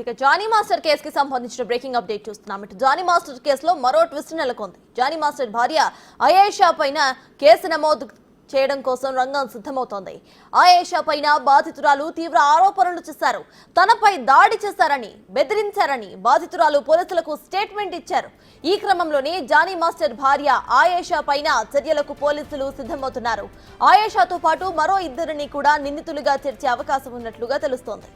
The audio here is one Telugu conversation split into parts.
ఇక జానీ మాస్టర్ కేసుకి సంబంధించిన బ్రేకింగ్ అప్డేట్ చూస్తున్నాం. ఇటు జానీ మాస్టర్ కేసులో మరో ట్విస్ట్ నెలకొంది. జానీ మాస్టర్ భార్య అయేషా పైన కేసు నమోదు చేయడం కోసం రంగం సిద్ధమవుతోంది. అయేషా పైన బాధితురాలు తీవ్ర ఆరోపణలు చేశారు. తనపై దాడి చేశారని, బెదిరించారని బాధితురాలు పోలీసులకు స్టేట్మెంట్ ఇచ్చారు. ఈ క్రమంలోనే జానీ మాస్టర్ భార్య అయేషా పైన చర్యలకు పోలీసులు సిద్ధమవుతున్నారు. అయేషాతో పాటు మరో ఇద్దరిని కూడా నిందితులుగా చేర్చే అవకాశం ఉన్నట్లుగా తెలుస్తోంది.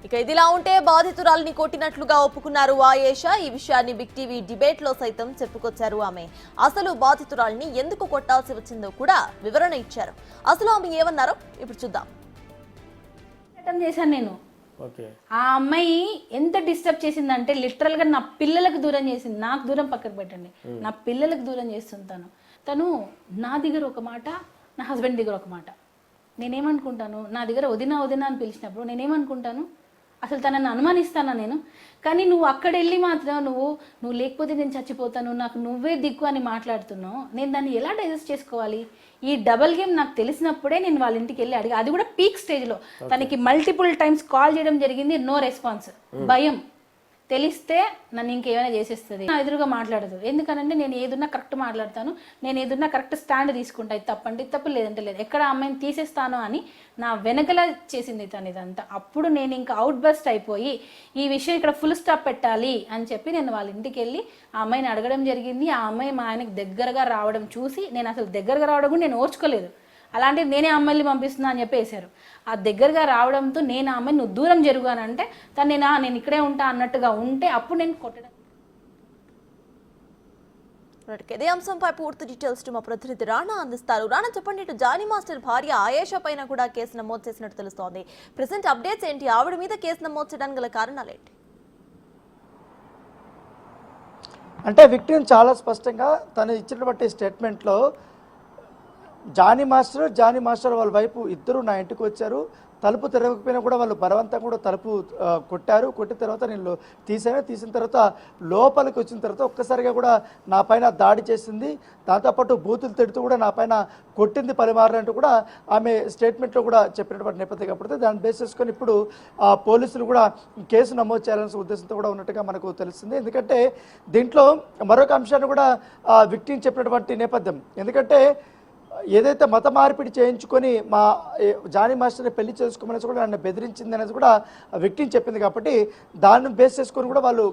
ఇక ఇదిలా ఉంటే బాధితురాలిని కొట్టినట్లుగా ఒప్పుకున్నారు అయేషా. ఈ విషయాన్ని బిగ్ టీవీ డిబేట్ లో సైతం చెప్పుకొచ్చారు. ఆమె అసలు బాధితురాలిని ఎందుకు కొట్టాల్సి వచ్చిందో కూడా వివరణ ఇచ్చారు. అసలు ఆమె ఏమన్నారో ఇప్పుడు చూద్దాం. చేశాను నేను. ఆ అమ్మాయి ఎంత డిస్టర్బ్ చేసిందంటే లిటరల్ గా నా పిల్లలకు దూరం చేసింది. నాకు దూరం పక్కకు పెట్టండి, నా పిల్లలకు దూరం చేస్తుంటాను. తను నా దగ్గర ఒక మాట, నా హస్బెండ్ దగ్గర ఒక మాట. నేనేమనుకుంటాను, నా దగ్గర వదినా వదినా అని పిలిచినప్పుడు నేనేమనుకుంటాను, అసలు తనని అనుమానిస్తానా నేను? కానీ నువ్వు అక్కడ వెళ్ళి మాత్రం నువ్వు లేకపోతే నేను చచ్చిపోతాను, నాకు నువ్వే దిక్కు అని మాట్లాడుతున్నావు. నేను దాన్ని ఎలా డైజెస్ట్ చేసుకోవాలి? ఈ డబల్ గేమ్ నాకు తెలిసినప్పుడే నేను వాళ్ళ ఇంటికి వెళ్ళి అడిగా. అది కూడా పీక్ స్టేజ్లో. తనకి మల్టిపుల్ టైమ్స్ కాల్ చేయడం జరిగింది, నో రెస్పాన్స్. భయం. తెలిస్తే నన్ను ఇంకేమైనా చేసేస్తుంది. నా ఎదురుగా మాట్లాడదు. ఎందుకనంటే నేను ఏదున్నా కరెక్ట్ మాట్లాడతాను, నేను ఏదున్నా కరెక్ట్ స్టాండ్ తీసుకుంటా. ఇది తప్పంటే తప్పు, లేదంటే లేదు. ఎక్కడ అమ్మాయిని తీసేస్తాను అని నా వెనకలా చేసింది తను ఇదంతా. అప్పుడు నేను ఇంకా అవుట్ బస్ట్ అయిపోయి ఈ విషయం ఇక్కడ ఫుల్ స్టాప్ పెట్టాలి అని చెప్పి నేను వాళ్ళ ఇంటికి వెళ్ళి ఆ అమ్మాయిని అడగడం జరిగింది. ఆ అమ్మాయి మా ఆయనకి దగ్గరగా రావడం చూసి నేను అసలు దగ్గరగా రావడం కూడా నేను ఓర్చుకోలేదు. అలాంటిది నేనే అమ్మాయిని పంపిస్తున్నా అని చెప్పి వేశారు. ఆ దగ్గరగా రావడంతో నేను ఆ అమ్మాయిని నువ్వు దూరం జరుగుగానంటే తను నేను ఇక్కడే ఉంటా అన్నట్టుగా ఉంటే అప్పుడు నేను కొట్టడం. ఇదే అంశంపై పూర్తి డీటెయిల్స్ మా ప్రతినిధి రాణా అందిస్తారు. రాణా, చెప్పండి. ఇటు జానీ మాస్టర్ భార్య అయేషా పైన కూడా కేసు నమోదు చేసినట్టు తెలుస్తోంది. ప్రెసెంట్ అప్డేట్స్ ఏంటి? ఆవిడ మీద కేసు నమోదు చేయడానికి గల కారణాలు ఏంటి? అంటే విక్టిమ్ చాలా స్పష్టంగా తను ఇచ్చినటువంటి స్టేట్మెంట్లో జానీ మాస్టర్ వాళ్ళ వైపు ఇద్దరు నా ఇంటికి వచ్చారు. తలుపు తెరవకపోయినా కూడా వాళ్ళు బలవంతంగా కూడా తలుపు కొట్టారు. కొట్టిన తర్వాత నేను తీసిన తర్వాత లోపలికి వచ్చిన తర్వాత ఒక్కసారిగా కూడా నా పైన దాడి చేసింది. దాంతోపాటు బూతులు తిడుతూ కూడా నా పైన కొట్టింది పలుమార్లు కూడా ఆమె స్టేట్మెంట్లో కూడా చెప్పినటువంటి నేపథ్యం. కాబట్టి దాన్ని బేస్ చేసుకొని ఇప్పుడు పోలీసులు కూడా కేసు నమోదు చేయాలనే ఉద్దేశంతో కూడా ఉన్నట్టుగా మనకు తెలుస్తుంది. ఎందుకంటే దీంట్లో మరొక అంశాన్ని కూడా విక్టిమ్ చెప్పినటువంటి నేపథ్యం. ఎందుకంటే ఏదైతే మత మార్పిడి చేయించుకొని మా జానీ మాస్టర్ని పెళ్లి చేసుకోమనేసి కూడా నన్ను బెదిరించింది అనేది కూడా విక్టిమ్ చెప్పింది. కాబట్టి దాన్ని బేస్ చేసుకొని కూడా వాళ్ళు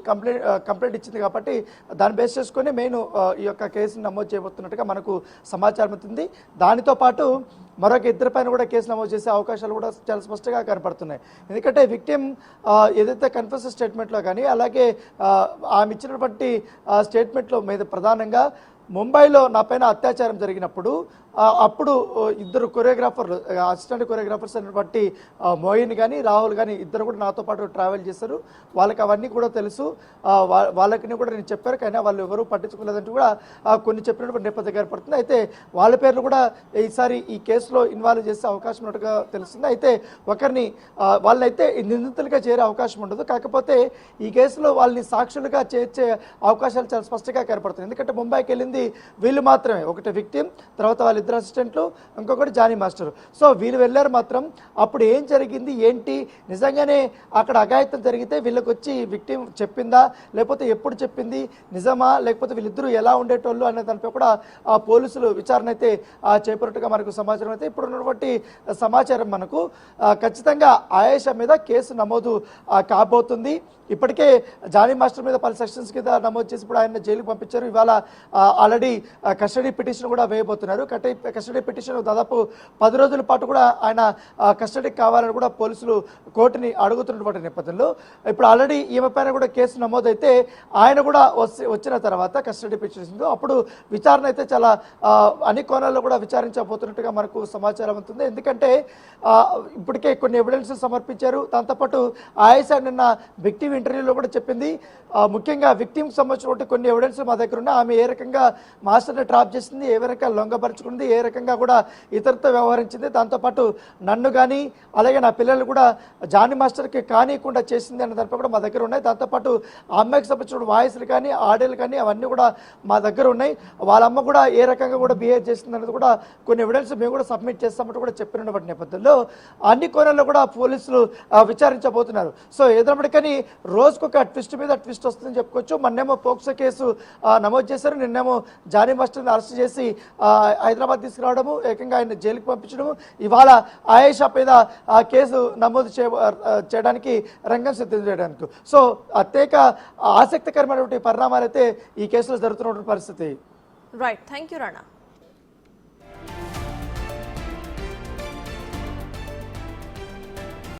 కంప్లైంట్ ఇచ్చింది. కాబట్టి దాన్ని బేస్ చేసుకొని మెయిన్ ఈ యొక్క కేసును నమోదు చేయబోతున్నట్టుగా మనకు సమాచారం అవుతుంది. దానితో పాటు మరొక ఇద్దరి పైన కూడా కేసు నమోదు చేసే అవకాశాలు కూడా చాలా స్పష్టంగా కనపడుతున్నాయి. ఎందుకంటే విక్టిమ్ ఏదైతే కన్ఫెషన్ స్టేట్మెంట్లో కానీ అలాగే ఆమె ఇచ్చినటువంటి స్టేట్మెంట్లో మీద ప్రధానంగా ముంబైలో నా పైన అత్యాచారం జరిగినప్పుడు అప్పుడు ఇద్దరు అసిస్టెంట్ కొరియోగ్రాఫర్స్ అయినటువంటి మోయిన్ కానీ రాహుల్ కానీ ఇద్దరు కూడా నాతో పాటు ట్రావెల్ చేశారు. వాళ్ళకి అవన్నీ కూడా తెలుసు. వాళ్ళకి కూడా నేను చెప్పారు, కానీ వాళ్ళు ఎవరూ పట్టించుకోలేదంటూ కూడా కొన్ని చెప్పినటువంటి నేపథ్యం ఏర్పడుతుంది. అయితే వాళ్ళ పేర్లు కూడా ఈసారి ఈ కేసులో ఇన్వాల్వ్ చేసే అవకాశం ఉన్నట్టుగా తెలుస్తుంది. అయితే ఒకరిని వాళ్ళైతే నిందితులుగా చేరే అవకాశం ఉండదు. కాకపోతే ఈ కేసులో వాళ్ళని సాక్షులుగా చేర్చే అవకాశాలు చాలా స్పష్టంగా కనపడుతుంది. ఎందుకంటే ముంబైకి వెళ్ళింది వీళ్ళు మాత్రమే, ఒకటి విక్టిమ్, తర్వాత వాళ్ళ ఇద్దరు అసిస్టెంట్లు, ఇంకొకటి జానీ మాస్టర్. సో వీళ్ళు వెళ్ళారు. మాత్రం అప్పుడు ఏం జరిగింది ఏంటి, నిజంగానే అక్కడ అఘాయిత్యం జరిగితే వీళ్ళకి వచ్చి విక్టిమ్ చెప్పిందా, లేకపోతే ఎప్పుడు చెప్పింది, నిజమా, లేకపోతే వీళ్ళిద్దరూ ఎలా ఉండేటోళ్ళు అనే దానిపై కూడా పోలీసులు విచారణ అయితే చేపట్టినట్టుగా మనకు సమాచారం. అయితే ఇప్పుడు ఉన్నటువంటి సమాచారం మనకు ఖచ్చితంగా అయేషా మీద కేసు నమోదు కాబోతుంది. ఇప్పటికే జానీ మాస్టర్ మీద పలు సెక్షన్స్ కింద నమోదు చేసి ఇప్పుడు ఆయన జైలుకు పంపించారు. ఇవాళ ఆల్రెడీ కస్టడీ పిటిషన్ కూడా వేయబోతున్నారు. కస్టడీ పిటిషన్ దాదాపు 10 రోజుల పాటు కూడా ఆయన కస్టడీకి కావాలని కూడా పోలీసులు కోర్టుని అడుగుతున్నటువంటి నేపథ్యంలో ఇప్పుడు ఆల్రెడీ ఈమె పైన కూడా కేసు నమోదైతే ఆయన కూడా వచ్చిన తర్వాత కస్టడీ పిటిషన్ అప్పుడు విచారణ అయితే చాలా అన్ని కోణాల్లో కూడా విచారించబోతున్నట్టుగా మనకు సమాచారం అవుతుంది. ఎందుకంటే ఇప్పటికే కొన్ని ఎవిడెన్స్ సమర్పించారు. దాంతోపాటు అయేషా నిన్న విక్టిమ్ ఇంటర్వ్యూలో కూడా చెప్పింది, ముఖ్యంగా విక్టిమ్కి సంబంధించినటువంటి కొన్ని ఎవిడెన్స్ మా దగ్గర ఉన్నాయి. ఆమె ఏ రకంగా మాస్టర్ని ట్రాప్ చేసింది, ఏ రకంగా లొంగపరుచుకుంది, ఉంది, ఏ రకంగా కూడా ఇతరులతో వ్యవహరించింది, దాంతోపాటు నన్ను కానీ అలాగే నా పిల్లలు కూడా జానీ మాస్టర్కి కానియకుండా చేసింది అనే దానిపై కూడా మా దగ్గర ఉన్నాయి. దాంతోపాటు ఆ అమ్మాయికి సంబంధించిన వాయిస్లు కానీ ఆడియోలు కానీ అవన్నీ కూడా మా దగ్గర ఉన్నాయి. వాళ్ళ అమ్మ కూడా ఏ రకంగా కూడా బిహేవ్ చేసింది అనేది కూడా కొన్ని ఎవిడెన్స్ మేము కూడా సబ్మిట్ చేస్తామంటూ కూడా చెప్పినటువంటి నేపథ్యంలో అన్ని కోణాల్లో కూడా పోలీసులు విచారించబోతున్నారు. సో ఏదైనప్పటికీ రోజుకొక ట్విస్ట్ మీద ట్విస్ట్ వస్తుందని చెప్పుకోవచ్చు. మొన్నేమో పోక్సో కేసు నమోదు చేశారు, నిన్నేమో జానీ మాస్టర్ని అరెస్ట్ చేసి హైదరాబాద్ తీసుకురావడము, ఏకంగా ఆయన జైలుకి పంపించడము, ఇవాళ ఆయేషా మీద కేసు నమోదు చేయడానికి రంగం సిద్ధం చేయడానికి. సో అత్యేక ఆసక్తికరమైనటువంటి పరిణామాలు అయితే ఈ కేసులో జరుగుతున్నటువంటి పరిస్థితి. Right, thank you Rana.